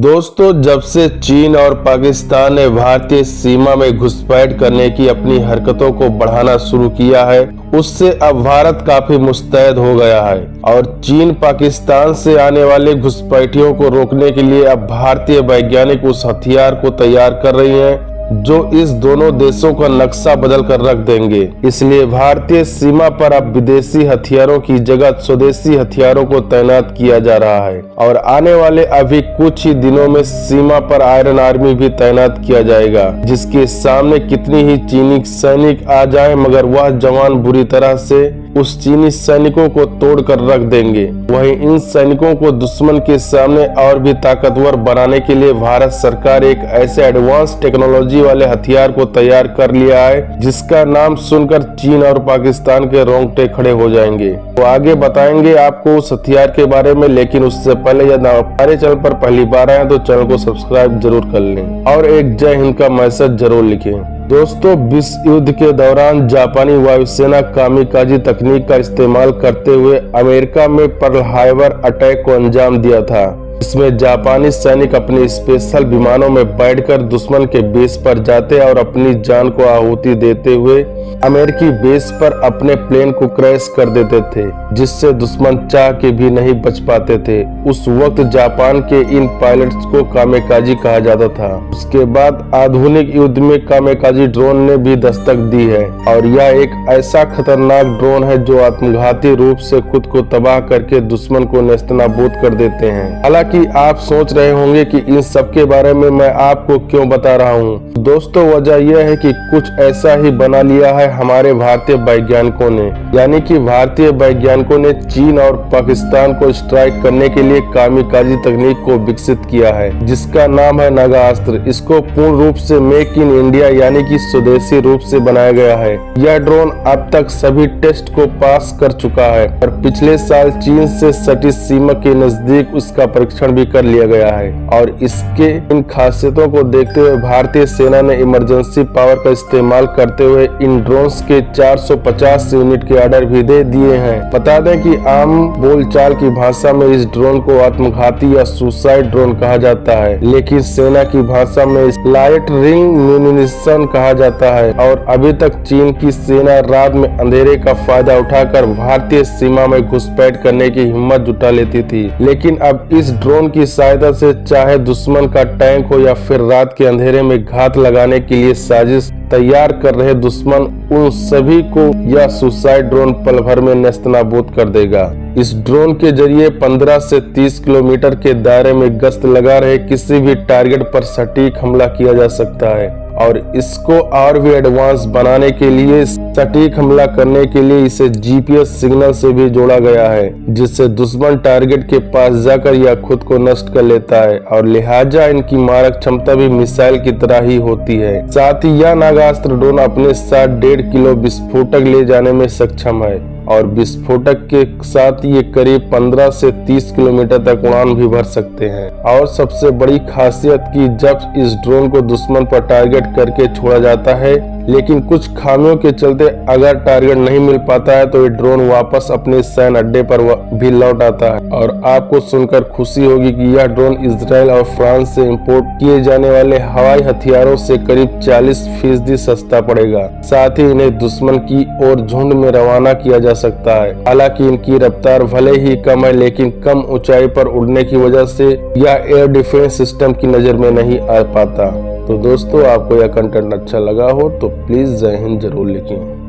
दोस्तों, जब से चीन और पाकिस्तान ने भारतीय सीमा में घुसपैठ करने की अपनी हरकतों को बढ़ाना शुरू किया है, उससे अब भारत काफी मुस्तैद हो गया है और चीन पाकिस्तान से आने वाले घुसपैठियों को रोकने के लिए अब भारतीय वैज्ञानिक उस हथियार को तैयार कर रही हैं जो इस दोनों देशों का नक्शा बदल कर रख देंगे। इसलिए भारतीय सीमा पर अब विदेशी हथियारों की जगह स्वदेशी हथियारों को तैनात किया जा रहा है और आने वाले अभी कुछ ही दिनों में सीमा पर आयरन आर्मी भी तैनात किया जाएगा, जिसके सामने कितनी ही चीनी सैनिक आ जाए मगर वह जवान बुरी तरह से उस चीनी सैनिकों को तोड़ कर रख देंगे। वहीं इन सैनिकों को दुश्मन के सामने और भी ताकतवर बनाने के लिए भारत सरकार एक ऐसे एडवांस टेक्नोलॉजी वाले हथियार को तैयार कर लिया है जिसका नाम सुनकर चीन और पाकिस्तान के रोंगटे खड़े हो जाएंगे। तो आगे बताएंगे आपको उस हथियार के बारे में, लेकिन उससे पहले यदि हमारे चैनल पर पहली बार आए तो चैनल को सब्सक्राइब जरूर कर लें और एक जय हिंद का मैसेज जरूर लिखें। दोस्तों, विश्व युद्ध के दौरान जापानी वायुसेना कामिकाजी तकनीक का इस्तेमाल करते हुए अमेरिका में पर्ल हार्बर अटैक को अंजाम दिया था। इसमें जापानी सैनिक अपने स्पेशल विमानों में बैठकर दुश्मन के बेस पर जाते और अपनी जान को आहुति देते हुए अमेरिकी बेस पर अपने प्लेन को क्रैश कर देते थे, जिससे दुश्मन चाह के भी नहीं बच पाते थे। उस वक्त जापान के इन पायलट्स को कामेकाजी कहा जाता था। उसके बाद आधुनिक युद्ध में कामेकाजी ड्रोन ने भी दस्तक दी है और यह एक ऐसा खतरनाक ड्रोन है जो आत्मघाती रूप से खुद को तबाह करके दुश्मन को नेस्तनाबूद कर देते हैं। हालांकि आप सोच रहे होंगे कि इन सब के बारे में मैं आपको क्यों बता रहा हूँ। दोस्तों, वजह यह है कि कुछ ऐसा ही बना लिया है हमारे भारतीय वैज्ञानिकों ने, यानी कि भारतीय वैज्ञानिकों ने चीन और पाकिस्तान को स्ट्राइक करने के लिए कामिकाजी तकनीक को विकसित किया है जिसका नाम है नागास्त्र। इसको पूर्ण रूप से मेक इन इंडिया यानी कि स्वदेशी रूप से बनाया गया है। यह ड्रोन अब तक सभी टेस्ट को पास कर चुका है और पिछले साल चीन से सटी सीमा के नजदीक उसका परीक्षण भी कर लिया गया है और इसके इन खासियतों को देखते हुए भारतीय सेना ने इमरजेंसी पावर का इस्तेमाल करते हुए इन ड्रोन्स के 450 यूनिट के ऑर्डर भी दे दिए हैं। बता दें कि आम बोलचाल की भाषा में इस ड्रोन को आत्मघाती या सुसाइड ड्रोन कहा जाता है, लेकिन सेना की भाषा में लाइट रिंग म्यूनिशन कहा जाता है। और अभी तक चीन की सेना रात में अंधेरे का फायदा उठाकर भारतीय सीमा में घुसपैठ करने की हिम्मत जुटा लेती थी, लेकिन अब इस ड्रोन की सहायता से चाहे दुश्मन का टैंक हो या फिर रात के अंधेरे में घात लगाने के लिए साजिश तैयार कर रहे दुश्मन, उन सभी को यह सुसाइड ड्रोन पल भर में नेस्तनाबूद कर देगा। इस ड्रोन के जरिए 15 से 30 किलोमीटर के दायरे में गश्त लगा रहे किसी भी टारगेट पर सटीक हमला किया जा सकता है और इसको और भी एडवांस बनाने के लिए सटीक हमला करने के लिए इसे जीपीएस सिग्नल से भी जोड़ा गया है, जिससे दुश्मन टारगेट के पास जाकर या खुद को नष्ट कर लेता है और लिहाजा इनकी मारक क्षमता भी मिसाइल की तरह ही होती है। साथ ही यह नागास्त्र ड्रोन अपने साथ 1.5 किलो विस्फोटक ले जाने में सक्षम है और विस्फोटक के साथ ये करीब 15 से 30 किलोमीटर तक उड़ान भी भर सकते हैं। और सबसे बड़ी खासियत कि जब इस ड्रोन को दुश्मन पर टारगेट करके छोड़ा जाता है, लेकिन कुछ खामियों के चलते अगर टारगेट नहीं मिल पाता है तो ये ड्रोन वापस अपने सैन्य अड्डे पर भी लौट आता है। और आपको सुनकर खुशी होगी कि यह ड्रोन इजराइल और फ्रांस से इंपोर्ट किए जाने वाले हवाई हथियारों से करीब 40% सस्ता पड़ेगा। साथ ही इन्हें दुश्मन की ओर झुंड में रवाना किया जा सकता है। हालांकि इनकी रफ्तार भले ही कम है, लेकिन कम ऊंचाई पर उड़ने की वजह से यह एयर डिफेंस सिस्टम की नजर में नहीं आ पाता। तो दोस्तों, आपको यह कंटेंट अच्छा लगा हो तो प्लीज जय हिंद जरूर लिखें।